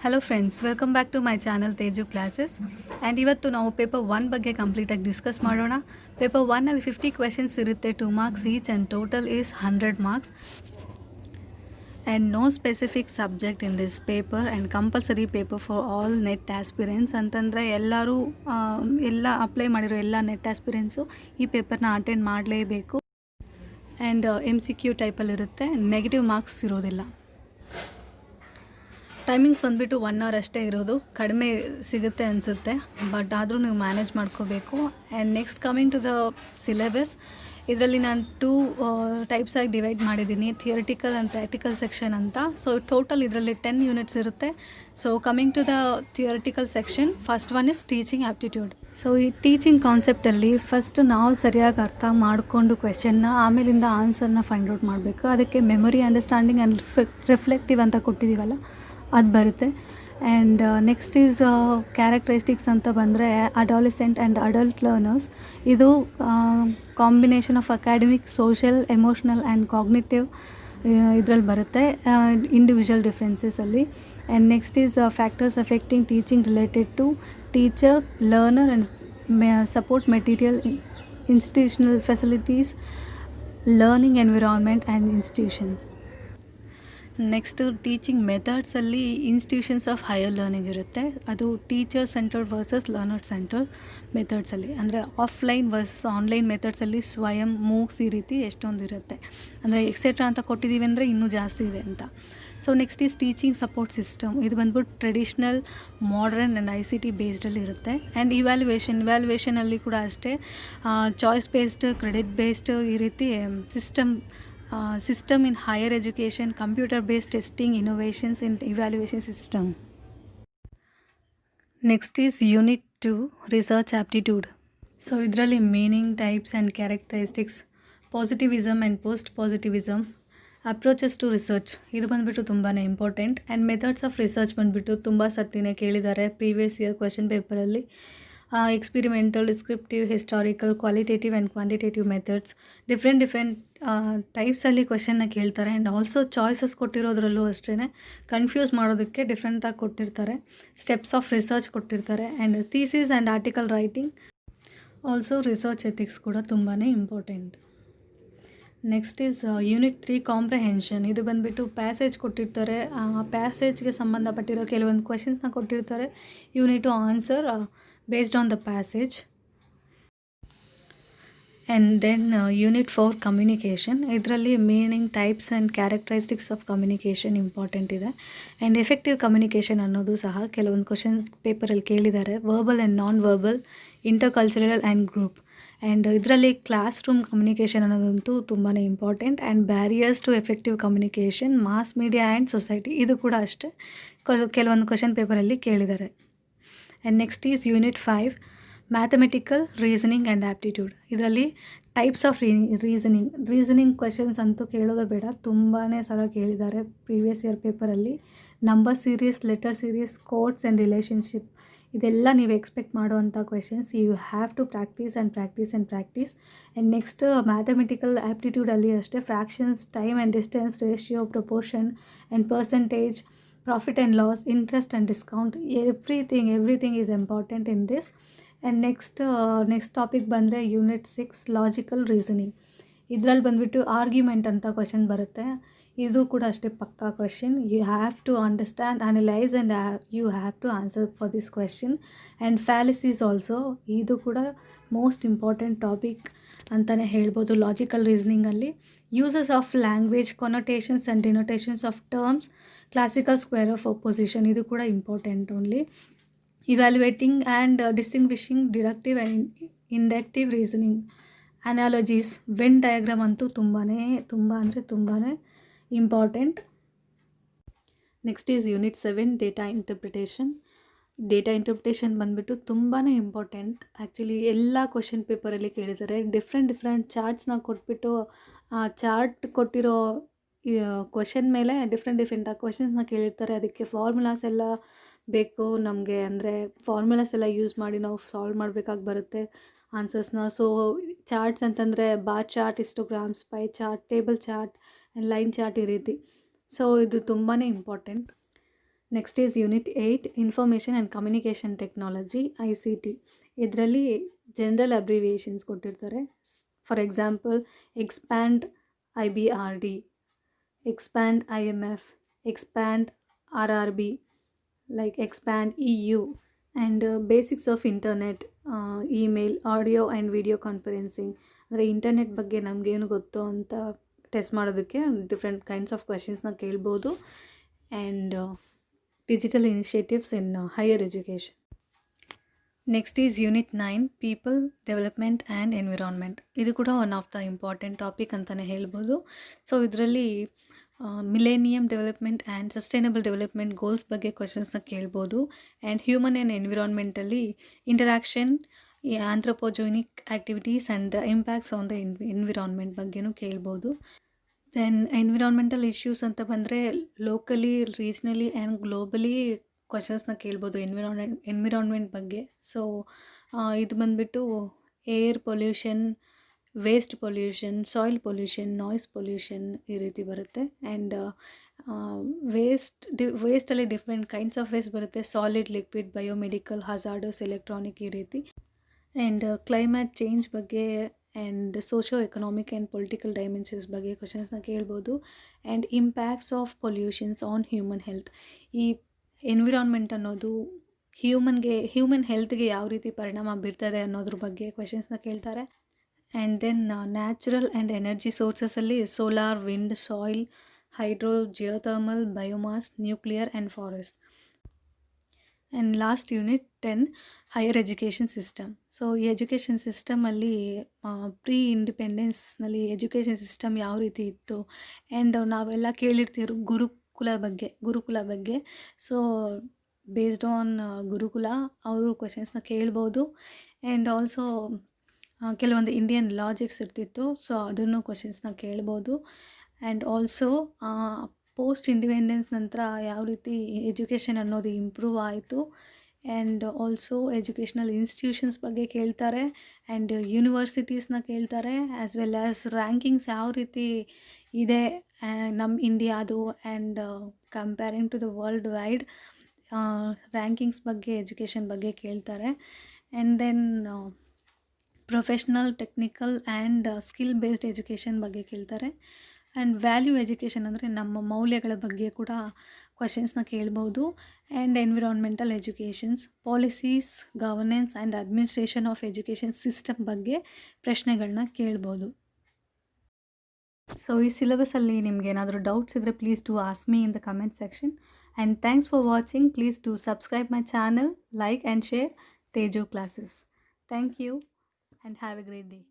Hello friends, welcome back to my channel Teju classes. And ಇವತ್ತು ನಾವು paper 1 ಬಗ್ಗೆ ಕಂಪ್ಲೀಟಾಗಿ ಡಿಸ್ಕಸ್ ಮಾಡೋಣ. ಪೇಪರ್ 1ನಲ್ಲಿ 50 ಕ್ವೆಶನ್ಸ್ ಇರುತ್ತೆ, 2 marks each, and total is 100 marks. And no specific subject in this paper and compulsory paper for all NET aspirants. ಅಂತಂದರೆ ಎಲ್ಲರೂ ಎಲ್ಲ apply ಮಾಡಿರೋ ಎಲ್ಲ ನೆಟ್ ಆಸ್ಪಿರೆಂಟ್ಸು ಈ ಪೇಪರ್ನ ಅಟೆಂಡ್ ಮಾಡಲೇಬೇಕು. ಆ್ಯಂಡ್ MCQ ಟೈಪಲ್ಲಿರುತ್ತೆ, ನೆಗೆಟಿವ್ ಮಾರ್ಕ್ಸ್ ಇರೋದಿಲ್ಲ. ಟೈಮಿಂಗ್ಸ್ ಬಂದುಬಿಟ್ಟು 1 ಅವರ್ ಅಷ್ಟೇ ಇರೋದು, ಕಡಿಮೆ ಸಿಗುತ್ತೆ ಅನಿಸುತ್ತೆ, ಬಟ್ ಆದರೂ ನೀವು ಮ್ಯಾನೇಜ್ ಮಾಡ್ಕೋಬೇಕು. And next coming to the syllabus, ಇದರಲ್ಲಿ ನಾನು 2 ಟೈಪ್ಸಾಗಿ ಡಿವೈಡ್ ಮಾಡಿದ್ದೀನಿ, ಥಿಯರಿಟಿಕಲ್ ಆ್ಯಂಡ್ ಪ್ರಾಕ್ಟಿಕಲ್ ಸೆಕ್ಷನ್ ಅಂತ. ಸೊ ಟೋಟಲ್ ಇದರಲ್ಲಿ 10 ಯೂನಿಟ್ಸ್ ಇರುತ್ತೆ. So coming to the theoretical section, first one is teaching aptitude. So ಈ ಟೀಚಿಂಗ್ ಕಾನ್ಸೆಪ್ಟಲ್ಲಿ ಫಸ್ಟ್ ನಾವು ಸರಿಯಾಗಿ ಅರ್ಥ ಮಾಡಿಕೊಂಡು ಕ್ವೆಶನ್ನ, ಆಮೇಲಿಂದ ಆನ್ಸರ್ನ ಫೈಂಡ್ ಔಟ್ ಮಾಡಬೇಕು. ಅದಕ್ಕೆ ಮೆಮೊರಿ, ಅಂಡರ್ಸ್ಟ್ಯಾಂಡಿಂಗ್ ಆ್ಯಂಡ್ ರಿಫ್ಲೆಕ್ಟಿವ್ ಅಂತ ಕೊಟ್ಟಿದ್ದೀವಲ್ಲ, ಅದು ಬರುತ್ತೆ. ಆ್ಯಂಡ್ ನೆಕ್ಸ್ಟ್ ಈಸ್ ಕ್ಯಾರೆಕ್ಟರಿಸ್ಟಿಕ್ಸ್ ಅಂತ ಬಂದರೆ ಅಡಾಲೆಸೆಂಟ್ ಆ್ಯಂಡ್ ಅಡಲ್ಟ್ ಲರ್ನರ್ಸ್. ಇದು combination of academic, social, emotional and cognitive ಇದರಲ್ಲಿ ಬರುತ್ತೆ, ಇಂಡಿವಿಜುವಲ್ ಡಿಫ್ರೆನ್ಸಸಲ್ಲಿ. And next is factors affecting teaching related to teacher, learner and support material, institutional facilities, learning environment and institutions. Next teaching ಮೆಥಡ್ಸಲ್ಲಿ institutions of higher learning ಇರುತ್ತೆ. ಅದು teacher centered versus learner centered ಮೆಥಡ್ಸಲ್ಲಿ, ಅಂದರೆ offline versus online ಮೆಥಡ್ಸಲ್ಲಿ ಸ್ವಯಂ, MOOCs ಈ ರೀತಿ ಎಷ್ಟೊಂದು ಇರುತ್ತೆ. ಅಂದರೆ ಎಕ್ಸೆಟ್ರಾ ಅಂತ ಕೊಟ್ಟಿದ್ದೀವಿ ಅಂದರೆ ಇನ್ನೂ ಜಾಸ್ತಿ ಇದೆ ಅಂತ. So next is teaching support system. ಇದು ಬಂದ್ಬಿಟ್ಟು ಟ್ರೆಡಿಷ್ನಲ್, ಮಾಡ್ರನ್ ಆ್ಯಂಡ್ ICT ಬೇಸ್ಡಲ್ಲಿ ಇರುತ್ತೆ. ಆ್ಯಂಡ್ ಇವ್ಯಾಲ್ಯೂಯೇಷನಲ್ಲಿ ಕೂಡ ಅಷ್ಟೇ, ಚಾಯ್ಸ್ ಬೇಸ್ಡ್, ಕ್ರೆಡಿಟ್ ಬೇಸ್ಡ್ ಈ ರೀತಿ system in higher education, computer based testing, innovations in evaluation system. Next is unit 2 research aptitude. So ಇದರಲ್ಲಿ meaning, types and characteristics, positivism and post positivism, approaches to research ಇದು ಬಂದುಬಿಟ್ಟು ತುಂಬಾ important. And methods of research ಬಂದುಬಿಟ್ಟು ತುಂಬ ಸರ್ತಿನೇ ಕೇಳಿದ್ದಾರೆ previous year question ಪೇಪರಲ್ಲಿ. Experimental, descriptive, historical, qualitative and quantitative methods, different ಟೈಪ್ಸಲ್ಲಿ ಕ್ವೆಶನ್ನ ಕೇಳ್ತಾರೆ. ಆ್ಯಂಡ್ ಆಲ್ಸೋ ಚಾಯ್ಸಸ್ ಕೊಟ್ಟಿರೋದ್ರಲ್ಲೂ ಅಷ್ಟೇ ಕನ್ಫ್ಯೂಸ್ ಮಾಡೋದಕ್ಕೆ ಡಿಫ್ರೆಂಟಾಗಿ ಕೊಟ್ಟಿರ್ತಾರೆ. ಸ್ಟೆಪ್ಸ್ ಆಫ್ ರಿಸರ್ಚ್ ಕೊಟ್ಟಿರ್ತಾರೆ. And thesis and article writing, also research ethics ಕೂಡ ತುಂಬಾ important. Next is unit 3 comprehension. ಇದು ಬಂದುಬಿಟ್ಟು ಪ್ಯಾಸೇಜ್ ಕೊಟ್ಟಿರ್ತಾರೆ, ಆ ಪ್ಯಾಸೇಜ್ಗೆ ಸಂಬಂಧಪಟ್ಟಿರೋ ಕೆಲವೊಂದು ಕ್ವೆಶನ್ಸ್ನ ಕೊಟ್ಟಿರ್ತಾರೆ. You need to answer based on the passage. And then unit 4 communication. ಇದರಲ್ಲಿ meaning, types and characteristics of communication important ಇದೆ. ಆ್ಯಂಡ್ ಎಫೆಕ್ಟಿವ್ ಕಮ್ಯುನಿಕೇಷನ್ ಅನ್ನೋದು ಸಹ ಕೆಲವೊಂದು ಕ್ವೆಶನ್ಸ್ ಪೇಪರಲ್ಲಿ ಕೇಳಿದ್ದಾರೆ. Verbal and non verbal, intercultural and group. And ಇದರಲ್ಲಿ classroom communication ಅನ್ನೋದಂತೂ ತುಂಬಾ important. And barriers to effective communication, mass media and society, ಇದು ಕೂಡ ಅಷ್ಟೇ ಕೆಲವೊಂದು ಕ್ವೆಶನ್ ಪೇಪರಲ್ಲಿ ಕೇಳಿದ್ದಾರೆ. And next is unit 5 mathematical reasoning and aptitude. ಇದರಲ್ಲಿ ಟೈಪ್ಸ್ ಆಫ್ ರೀಸನಿಂಗ್ ಕ್ವೆಶನ್ಸ್ ಅಂತೂ ಕೇಳೋದೇ ಬೇಡ, ತುಂಬಾ ಸಲ ಕೇಳಿದ್ದಾರೆ ಪ್ರೀವಿಯಸ್ ಇಯರ್ ಪೇಪರಲ್ಲಿ. Number series, letter series, codes and relationship, ಇದೆಲ್ಲ ನೀವು ಎಕ್ಸ್ಪೆಕ್ಟ್ ಮಾಡುವಂಥ questions. You have to practice and practice and practice. And next mathematical ಆ್ಯಪ್ಟಿಟ್ಯೂಡಲ್ಲಿ ಅಷ್ಟೇ fractions, time and distance, ratio, proportion and percentage, profit and loss, interest and discount, everything is important in this. And next topic ಬಂದರೆ unit 6 logical reasoning. ಇದರಲ್ಲಿ ಬಂದುಬಿಟ್ಟು argument ಅಂತ question ಬರುತ್ತೆ. ಇದು ಕೂಡ ಅಷ್ಟೇ ಪಕ್ಕಾ question. You have to understand, analyse and you have to answer for this question. And fallacies also, ಇದು ಕೂಡ ಮೋಸ್ಟ್ ಇಂಪಾರ್ಟೆಂಟ್ ಟಾಪಿಕ್ ಅಂತಲೇ ಹೇಳ್ಬೋದು ಲಾಜಿಕಲ್ ರೀಸನಿಂಗಲ್ಲಿ. Uses of language, connotations and denotations of terms, classical square of opposition, ಇದು ಕೂಡ important only. Evaluating and distinguishing deductive and inductive reasoning, analogies, Venn diagram ಅಂತೂ ತುಂಬಾ important. Next is unit 7 data interpretation. Data interpretation ಬಂದುಬಿಟ್ಟು ತುಂಬಾ important. Actually ಎಲ್ಲ question ಪೇಪರಲ್ಲಿ ಕೇಳಿದ್ದಾರೆ. Different ಚಾರ್ಟ್ಸ್ನ ಕೊಟ್ಬಿಟ್ಟು ಆ ಚಾರ್ಟ್ ಕೊಟ್ಟಿರೋ ಕ್ವೆಶನ್ ಮೇಲೆ ಡಿಫ್ರೆಂಟ್ ಕ್ವೆಶನ್ಸ್ನ ಕೇಳಿರ್ತಾರೆ. ಅದಕ್ಕೆ ಫಾರ್ಮುಲಾಸ್ ಎಲ್ಲ ಬೇಕು ನಮಗೆ, ಅಂದರೆ ಫಾರ್ಮುಲಾಸ್ ಎಲ್ಲ ಯೂಸ್ ಮಾಡಿ ನಾವು ಸಾಲ್ವ್ ಮಾಡಬೇಕಾಗಿ ಬರುತ್ತೆ ಆನ್ಸರ್ಸ್ನ. ಸೊ ಚಾರ್ಟ್ಸ್ ಅಂತಂದರೆ bar chart, histograms, pie chart, table chart and line chart ಈ ರೀತಿ. ಸೊ ಇದು ತುಂಬಾ important. Next is unit 8 information and communication technology ICT. ಇದರಲ್ಲಿ ಜನರಲ್ ಅಬ್ರಿವಿಯೇಷನ್ಸ್ ಕೊಟ್ಟಿರ್ತಾರೆ. For example expand IBRD, expand IMF, expand RRB, like expand EU, and basics of internet, email, audio and video conferencing. ಅಂದರೆ internet ಬಗ್ಗೆ ನಮಗೇನು ಗೊತ್ತು ಅಂತ test ಮಾಡೋದಕ್ಕೆ different kinds of ಕ್ವೆಶನ್ಸ್ನ ಕೇಳ್ಬೋದು. And digital initiatives in higher education. Next is unit 9 people development and environment. ಇದು ಕೂಡ one of the important topic ಅಂತಲೇ ಹೇಳ್ಬೋದು. ಸೊ ಇದರಲ್ಲಿ millennium development and sustainable development goals ಬಗ್ಗೆ ಕ್ವೆಶನ್ಸ್ನ ಕೇಳ್ಬೋದು. ಆ್ಯಂಡ್ ಹ್ಯೂಮನ್ ಆ್ಯಂಡ್ ಎನ್ವಿರಾನ್ಮೆಂಟಲ್ಲಿ interaction, anthropogenic activities and the impacts on the environment ಬಗ್ಗೆನೂ ಕೇಳ್ಬೋದು. ದೆನ್ ಎನ್ವಿರಾನ್ಮೆಂಟಲ್ ಇಶ್ಯೂಸ್ ಅಂತ ಬಂದರೆ ಲೋಕಲಿ, ರೀಜ್ನಲಿ ಆ್ಯಂಡ್ ಗ್ಲೋಬಲಿ ಕ್ವೆಶನ್ಸ್ನ ಕೇಳ್ಬೋದು ಎನ್ವಿರಾನ್ಮೆಂಟ್ ಬಗ್ಗೆ. ಸೊ ಇದು ಬಂದುಬಿಟ್ಟು air pollution, waste pollution, soil pollution, noise pollution ಈ ರೀತಿ ಬರುತ್ತೆ. ಆ್ಯಂಡ್ ವೇಸ್ಟಲ್ಲಿ ಡಿಫ್ರೆಂಟ್ ಕೈಂಡ್ಸ್ ಆಫ್ ವೇಸ್ಟ್ ಬರುತ್ತೆ. Solid, liquid, biomedical, hazardous, electronic ಈ ರೀತಿ. ಆ್ಯಂಡ್ ಕ್ಲೈಮೇಟ್ ಚೇಂಜ್ ಬಗ್ಗೆ and socio economic and political dimensions ಬಗ್ಗೆ ಕ್ವೆಶನ್ಸ್ನ ಕೇಳ್ಬೋದು. And impacts of pollutions on human health. ಈ ಎನ್ವಿರಾನ್ಮೆಂಟ್ ಅನ್ನೋದು ಹ್ಯೂಮನ್ ಹೆಲ್ತ್ಗೆ ಯಾವ ರೀತಿ ಪರಿಣಾಮ ಬೀರ್ತದೆ ಅನ್ನೋದ್ರ ಬಗ್ಗೆ ಕ್ವೆಶನ್ಸ್ನ ಕೇಳ್ತಾರೆ. And then natural and energy ಸೋರ್ಸಸಲ್ಲಿ solar, wind, soil, hydro, geothermal, biomass, nuclear and forest. And last unit 10 higher education system. So ಈ ಎಜುಕೇಷನ್ ಸಿಸ್ಟಮಲ್ಲಿ ಪ್ರೀ ಇಂಡಿಪೆಂಡೆನ್ಸ್ನಲ್ಲಿ ಎಜುಕೇಷನ್ ಸಿಸ್ಟಮ್ ಯಾವ ರೀತಿ ಇತ್ತು, ಆ್ಯಂಡ್ ನಾವೆಲ್ಲ ಕೇಳಿರ್ತೀವಿ ಗುರುಕುಲ ಬಗ್ಗೆ. ಸೊ ಬೇಸ್ಡ್ ಆನ್ ಗುರುಕುಲ ಅವರು ಕ್ವೆಶನ್ಸ್ನ ಕೇಳ್ಬೋದು. ಆ್ಯಂಡ್ ಆಲ್ಸೋ ಕೆಲವೊಂದು ಇಂಡಿಯನ್ ಲಾಜಿಕ್ಸ್ ಇರ್ತಿತ್ತು, ಸೊ ಅದನ್ನು ಕ್ವೆಶನ್ಸ್ನ ಕೇಳ್ಬೋದು. ಆ್ಯಂಡ್ ಆಲ್ಸೋ ಪೋಸ್ಟ್ ಇಂಡಿಪೆಂಡೆನ್ಸ್ ನಂತರ ಯಾವ ರೀತಿ ಎಜುಕೇಷನ್ ಅನ್ನೋದು ಇಂಪ್ರೂವ್ ಆಯಿತು. ಆ್ಯಂಡ್ ಆಲ್ಸೋ ಎಜುಕೇಷ್ನಲ್ ಇನ್ಸ್ಟಿಟ್ಯೂಷನ್ಸ್ ಬಗ್ಗೆ ಕೇಳ್ತಾರೆ. ಆ್ಯಂಡ್ ಯೂನಿವರ್ಸಿಟೀಸ್ನ ಕೇಳ್ತಾರೆ. ಆ್ಯಸ್ ವೆಲ್ ಆ್ಯಸ್ ರ್ಯಾಂಕಿಂಗ್ಸ್ ಯಾವ ರೀತಿ ಇದೆ ನಮ್ಮ ಇಂಡಿಯಾದು, and comparing to the world wide rankings ಬಗ್ಗೆ, ಎಜುಕೇಷನ್ ಬಗ್ಗೆ ಕೇಳ್ತಾರೆ. And then professional, technical and skill based education ಬಗ್ಗೆ ಕೇಳ್ತಾರೆ. ಆ್ಯಂಡ್ ವ್ಯಾಲ್ಯೂ ಎಜುಕೇಷನ್ ಅಂದರೆ ನಮ್ಮ ಮೌಲ್ಯಗಳ ಬಗ್ಗೆ ಕೂಡ ಕ್ವೆಶನ್ಸ್ನ ಕೇಳ್ಬೋದು. And environmental educations, policies, governance and administration of education system ಬಗ್ಗೆ ಪ್ರಶ್ನೆಗಳನ್ನ ಕೇಳ್ಬೋದು. ಸೊ ಈ ಸಿಲೆಬಸಲ್ಲಿ ನಿಮ್ಗೆ ಏನಾದರೂ ಡೌಟ್ಸ್ ಇದ್ದರೆ please do ask me in the comment section. And thanks for watching. Please do subscribe my channel, like and share Tejo Classes. Thank you and have a great day.